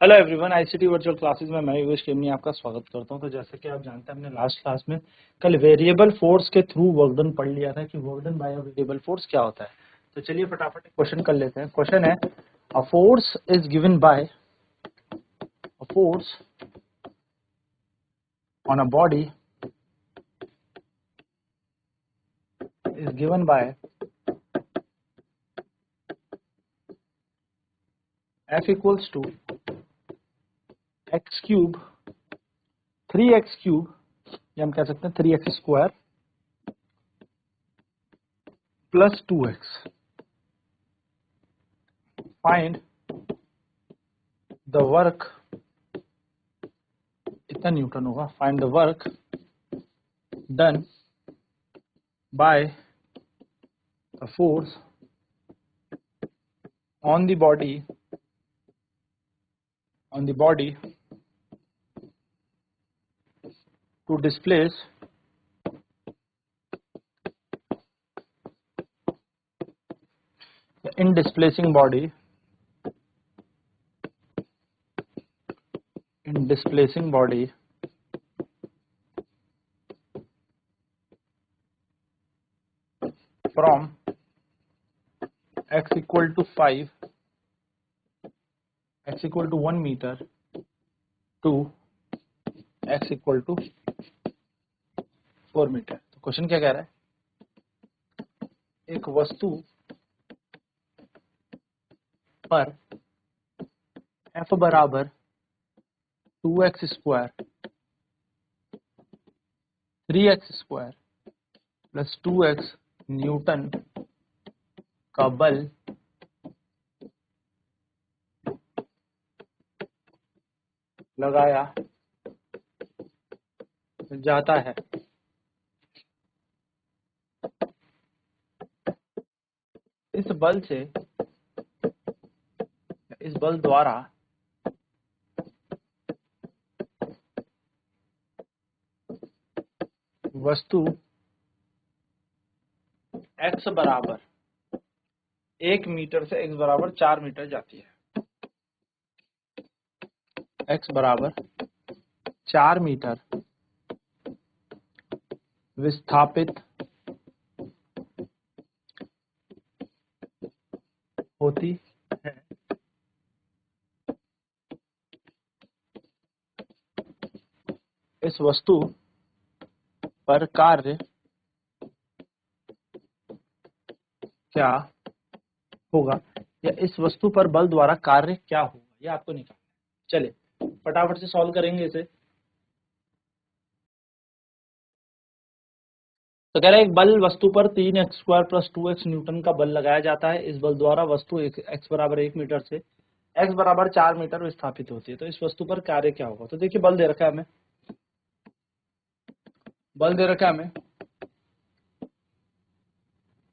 Hello everyone, ICT virtual classes में मैं योगेश केमनी आपका स्वागत करता हूं। तो जैसे कि आप जानते हैं, हमने लास्ट क्लास में कल वेरिएबल फोर्स के थ्रू वर्क डन पढ़ लिया था कि work done by variable force क्या होता है। तो चलिए फटाफट क्वेश्चन कर लेते हैं। क्वेश्चन है, a force is given by a force on a body is given by F equals to x cube 3x cube, या हम कह सकते हैं 3x square plus 2x। Find the work, इतना न्यूटन होगा। Find the work done by the force on the body to displace the in displacing body from x equal to 5, x equal to 1 meter to x equal to 4 metre. तो question क्या कह रहा है, एक वस्तु पर F बराबर 2x square 3x square plus 2x Newton का बल लगाया जाता है। इस बल द्वारा वस्तु x बराबर 1 मीटर से x बराबर 4 मीटर जाती है। x बराबर 4 मीटर विस्थापित होती है। इस वस्तु पर कार्य क्या होगा, या इस वस्तु पर बल द्वारा कार्य क्या होगा, ये आपको निकालना है। चलिए फटाफट से सॉल्व करेंगे इसे। तो कह रहा है, एक बल वस्तु पर 3x square plus 2x Newton का बल लगाया जाता है। इस बल द्वारा वस्तु x बराबर 1 मीटर से x बराबर 4 मीटर विस्थापित होती है। तो इस वस्तु पर कार्य क्या होगा। तो देखिए, बल दे रखा है हमें,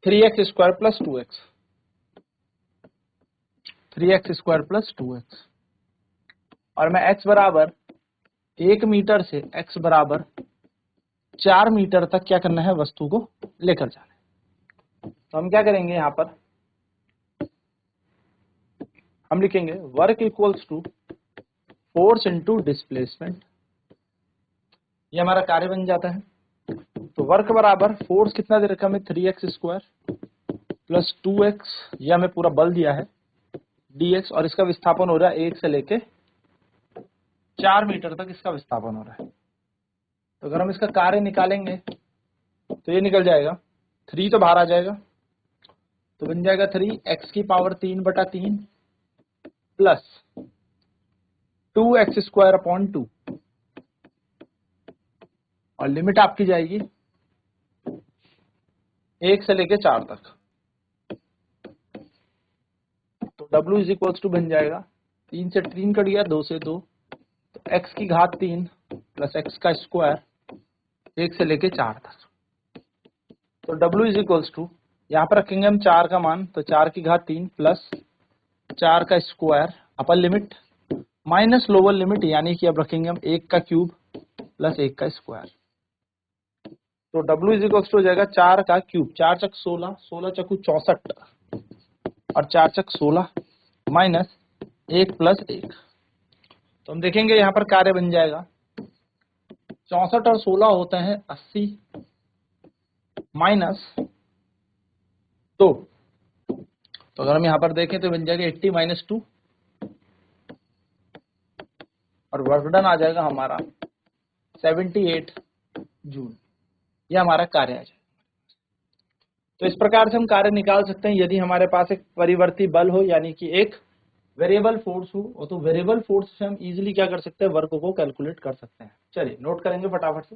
3x square plus 2x, 3x square plus 2x, और मैं x बराबर 1 मीटर से x बराबर 4 मीटर तक क्या करना है, वस्तु को लेकर जाना है। तो हम क्या करेंगे, यहां पर हम लिखेंगे work equals to force into displacement. ये हमारा कार्य बन जाता है। तो वर्क बराबर फोर्स कितना दे रखा है हमें, 3x स्क्वायर प्लस 2x, ये हमें पूरा बल दिया है dx, और इसका विस्थापन हो रहा है 1 से लेके 4 मीटर तक इसका विस्थापन हो रहा है। तो अगर हम इसका कार्य निकालेंगे तो ये निकल जाएगा, 3 तो बाहर आ जाएगा, तो बन जाएगा 3x की power 3/3 plus 2x square upon 2, और लिमिट आपकी जाएगी 1 से लेके 4 तक। तो W इज इक्वल्स टू बन जाएगा, 3 से 3 कट गया, 2 से 2, तो x की घात 3 प्लस x का स्क्वायर 1 से लेके 4 तक। तो W इज इक्वल्स टू, यहाँ पर रखेंगे हम 4 का मान, तो 4 की घात 3 प्लस 4 का square upper limit minus lower limit, यानी कि अब रखेंगे हम 1 का क्यूब प्लस 1 का स्क्वायर। तो W इज इक्वल्स टू हो जाएगा 4 का क्यूब, 4 चक 16, 16 चकू 64, और 4 चक 16 माइनस 1 प्लस 1, तो हम देखेंगे यहाँ पर कार्य बन जाएगा 64 और 16 होते हैं 80 माइनस 2। तो अगर हम यहाँ पर देखें तो बन जाएगा 80 माइनस 2 और वर्क डन आ जाएगा हमारा 78 जूल। यह हमारा कार्य आ जाएगा। तो इस प्रकार से हम कार्य निकाल सकते हैं यदि हमारे पास एक परिवर्ती बल हो, यानी कि एक वेरिएबल फोर्स हो, तो वेरिएबल फोर्स से हम इजीली क्या कर सकते हैं, वर्क को कैलकुलेट कर सकते हैं। चलिए नोट करेंगे फटाफट से।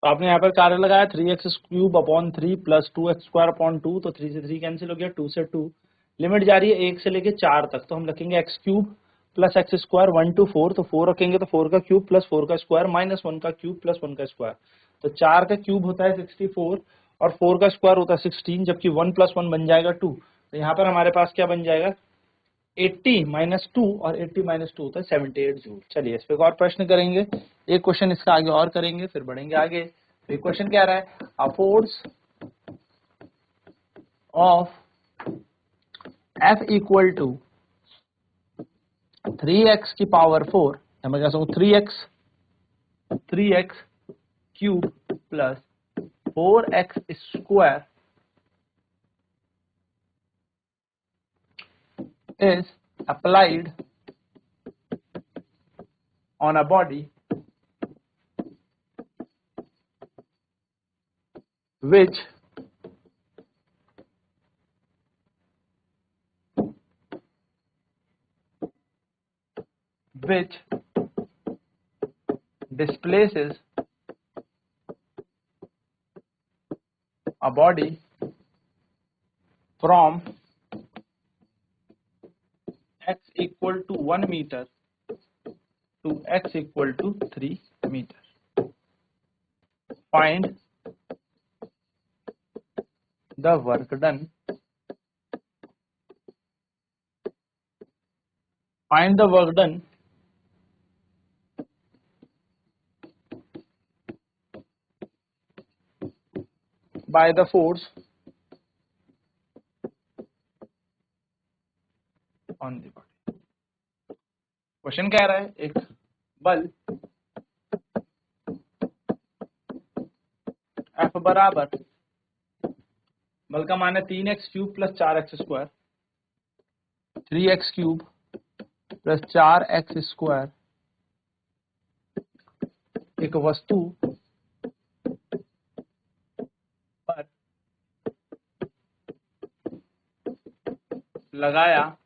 तो आपने यहाँ पर कार्य लगाया 3x³ upon 3 plus 2x² upon 2, तो 3 से 3 कैंसिल हो गया, 2 से 2, लिमिट जा रही है 1 से लेके 4 तक, तो हम रखेंगे x³ प्लस x² 1 to 4, तो 4 रखेंगे तो 4 का क्यूब प्लस 4 का स्क्वायर माइनस 1 का क्यूब प्लस 1 का स्क्वायर, तो 4 का क्यूब होता है 64 और 4 का स्क्वायर होता है 16, जबकि 1 प्लस 1 बन जाएगा 2। तो यहाँ पर हमारे पास क्या बन जाएगा 80 माइनस 2 और 80 माइनस 2 होता है 78 जूल। चलिए इस पे एक और प्रश्न करेंगे, एक क्वेश्चन इसका आगे और करेंगे फिर बढ़ेंगे आगे। तो क्वेश्चन क्या रहा है, a force of F equal to 3x की पावर 4, मैं कह सकूँ 3x cube plus 4x square is applied on a body which displaces a body from x equal to 1 meter to x equal to 3 meter. Find the work done. Find the work done by the force on the body. Question कह रहा है एक बल F बराबर, बल का मान है 3x cube plus 4x square, 3x cube plus 4x square, एक वस्तु पर लगाया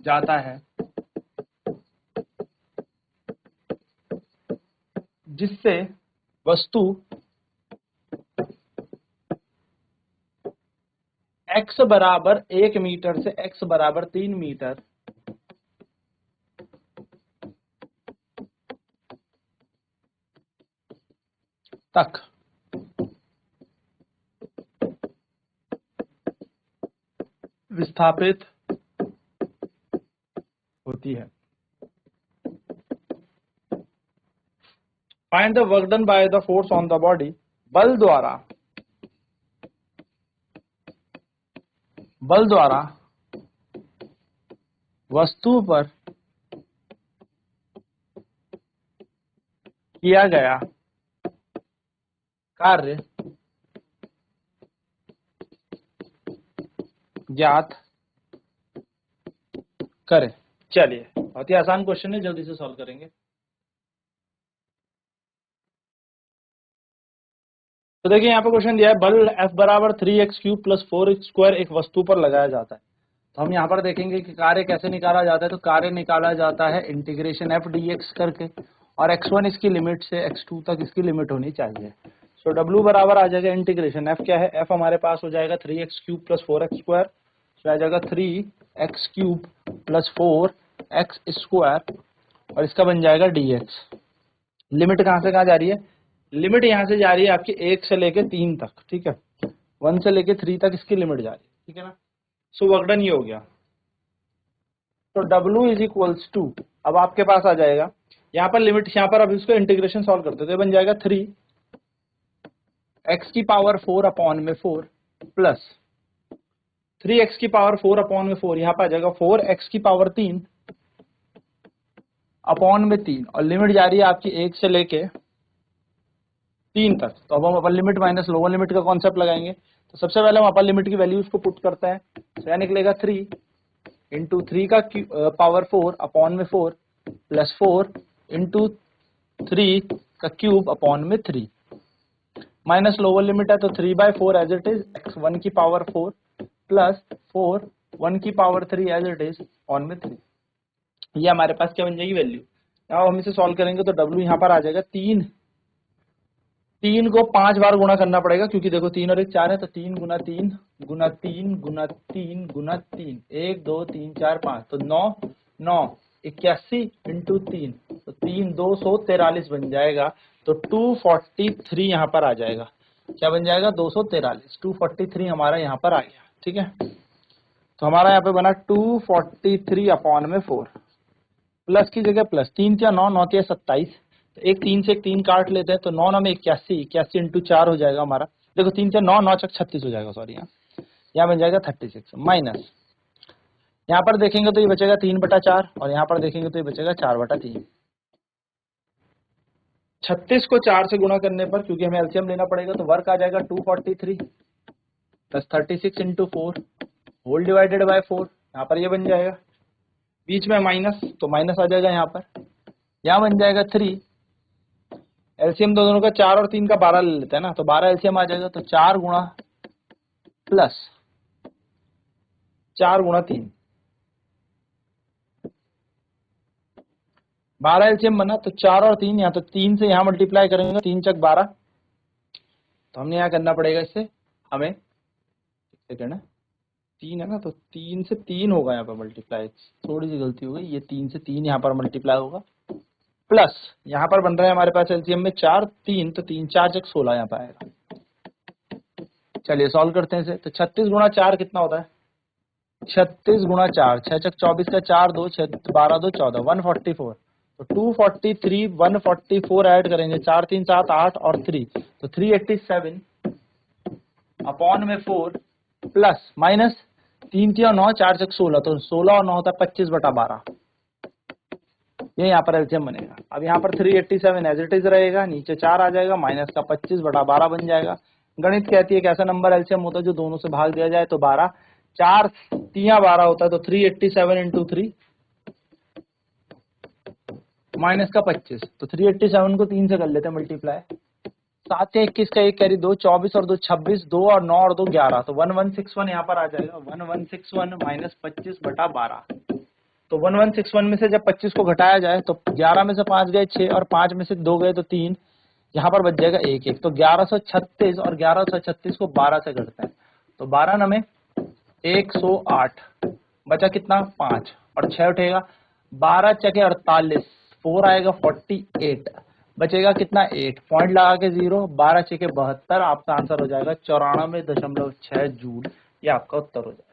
जाता है जिससे वस्तु x बराबर 1 मीटर से x बराबर 3 मीटर तक विस्थापित होती है। Find the work done by the force on the body. बल द्वारा वस्तु पर किया गया कार्य ज्ञात करें। चलिए बहुत ही आसान क्वेश्चन है, जल्दी से सॉल्व करेंगे। तो देखिए यहाँ पे क्वेश्चन दिया है बल F बराबर 3x cube plus 4x square एक वस्तु पर लगाया जाता है। तो हम यहाँ पर देखेंगे कि कार्य कैसे निकाला जाता है। तो कार्य निकाला जाता है इंटीग्रेशन f dx करके, और x1 इसकी लिमिट से x2 तक इसकी लिमिट होनी चाहिए। सो W बराबर आ जाएगा इंटीग्रेशन f क्या है, f हमारे पास हो जाएगा 3x cube plus 4x square, आ जाएगा 3x cube plus 4x square और इसका बन जाएगा dx। लिमिट कहाँ से कहाँ जा रही है, लिमिट यहाँ से जा रही है आपकी 1 से लेके 3 तक, ठीक है, 1 से लेके 3 तक इसकी लिमिट जा रही है, ठीक है ना। सो वर्क डन ये हो गया। तो W इज इक्वल्स टू, अब आपके पास आ जाएगा यहाँ पर लिमिट, यहाँ पर अब इसको इंटीग्रेशन सॉल्व करते तो बन जाएगा 3x की पावर 4 अपॉन में 4 प्लस 3x की पावर 4 अपॉन में 4, यहाँ पे आ जाएगा 4x की पावर 3 अपॉन में 3, और लिमिट जा रही है आपकी 1 से लेके 3 तक। तो अब हम upper limit minus lower limit का कॉन्सेप्ट लगाएंगे। तो सबसे पहले हम अपर लिमिट की वैल्यूज को पुट करते हैं। तो यह निकलेगा 3 इंटू 3 का पावर 4 अपॉन में 4 प्लस 4 इंटू 3 का क्यूब अपॉन में 3 माइनस लोअर लिमिट है तो 3/4 एज इट इज x 1 की पावर 4 प्लस 4 1 की power 3 as it is on में 3। ये हमारे पास क्या बन जाएगी वैल्यू। अब हम इसे सॉल्व करेंगे तो w यहाँ पर आ जाएगा 3 को 5 बार गुणा करना पड़ेगा, क्योंकि देखो 3 और 1 4 है, तो 3 गुना 3 गुना 3 गुना 3 गुना 3 1 2 3 4 5, तो 9 81 इंटू 3, तो 3 243 बन जाएगा। तो 243 यहाँ पर आ जाएगा। क्या बन जाएगा 243, 243 हमारा यहाँ पर आ गया। ठीक है, तो हमारा यहाँ पे बना 243 अपॉन में 4, प्लस की जगह प्लस, 3 क्या 9 9 क्या 27, तो एक 3 से एक 3 काट लेते हैं, तो 9 9 में 81 इंटू 4 हो जाएगा हमारा। देखो 3 से 9 9 चक 36 हो जाएगा, सॉरी यहाँ बन जाएगा 36 माइनस, यहाँ पर देखेंगे तो ये बचेगा 3/4 और यहाँ पर देखेंगे तो ये बचेगा 4/3। 36 को 4 से गुणा करने पर, क्योंकि हमें एलसीएम लेना पड़ेगा, तो वर्क आ जाएगा 243 plus 36 into 4 whole divided by 4, यहाँ पर ये बन जाएगा, बीच में माइनस तो माइनस आ जाएगा यहाँ पर, यहाँ बन जाएगा 3। एलसीएम दोनों का 4 और 3 का 12 ले लेते हैं ना, तो 12 एलसीएम आ जाएगा, तो 4 गुणा प्लस 4 गुणा 3, 12 एलसीएम बना, तो 4 और 3 यहाँ, तो 3 से यहाँ मल्टीप्लाई करेंगे, 3 चक 12, तो हमने यहाँ करना पड़ेगा इससे, हमें सेकंड है 3 है ना, तो 3 से 3 होगा यहाँ पर मल्टीप्लाई, थोड़ी सी गलती हो गई, ये 3 से 3 यहाँ पर मल्टीप्लाई होगा, प्लस यहाँ पर बन रहा है हमारे पास एलसीएम में 4 3, तो 3 4 चक 16 यहाँ पर आएगा। चलिए सॉल्व करते हैं इसे। तो 36 गुणा 4 कितना होता है, 36 गुणा 4 6 चक 24 का 4 2 6 12 2 14 144, तो 243 144 ऐड करेंगे, 4 3 7 8 और 3, तो 387 अपॉन में 4 प्लस माइनस 3 3 और 9 4 चक 16, तो 16 और 9 होता है 25/12, ये यहाँ पर एलसीएम बनेगा। अब यहाँ पर 387 एज इट इज रहेगा, नीचे 4 आ जाएगा, माइनस का 25/12 बन जाएगा। गणित कहती है कि ऐसा नंबर एलसीएम होता है जो दोनों से भाग दिया जाए, तो 12 4 3 12 होता है, तो 387 इंटू 3 माइनस का 25, तो 387 को 3 से कर लेते हैं मल्टीप्लाई, 7 या 21 का 1 कैरी 2 24 और 2 26 2 और 9 और 2 11, तो 1161 यहाँ पर आ जाएगा, 1161 माइनस 25/12, तो 1161 में से जब 25 को घटाया जाए तो 11 में से 5 गए 6 और 5 में से 2 गए तो 3, यहाँ पर बच जाएगा 1 1, तो 1136 और 1136 को 12 से घटते हैं, तो 12 न में 108, बचा कितना 5 और 6 उठेगा, 12 चके 48, 4 आएगा 48, बचेगा कितना 8, पॉइंट लगा के 0, 12 चके 72, आपका आंसर हो जाएगा 94.6 जूल, ये आपका उत्तर हो जाएगा।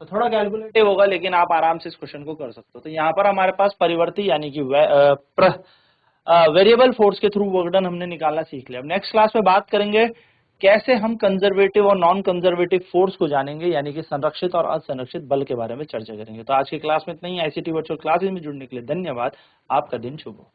तो थोड़ा कैलकुलेटिव होगा, लेकिन आप आराम से इस क्वेश्चन को कर सकते हो। तो यहाँ पर हमारे पास परिवर्ती यानी कि वेरिएबल फोर्स के थ्रू वर्क डन हमने निकालना सीख लिया। अब नेक्स्ट क्लास में बात करेंगे कैसे हम कंजर्वेटिव और नॉन कंजर्वेटिव फोर्स को जानेंगे, यानी कि संरक्षित और असंरक्षित बल के बारे में चर्चा करेंगे। तो आज की क्लास में इतना ही। आईसीटी वर्चुअल क्लासेस में जुड़ने के लिए धन्यवाद। आपका दिन शुभ हो।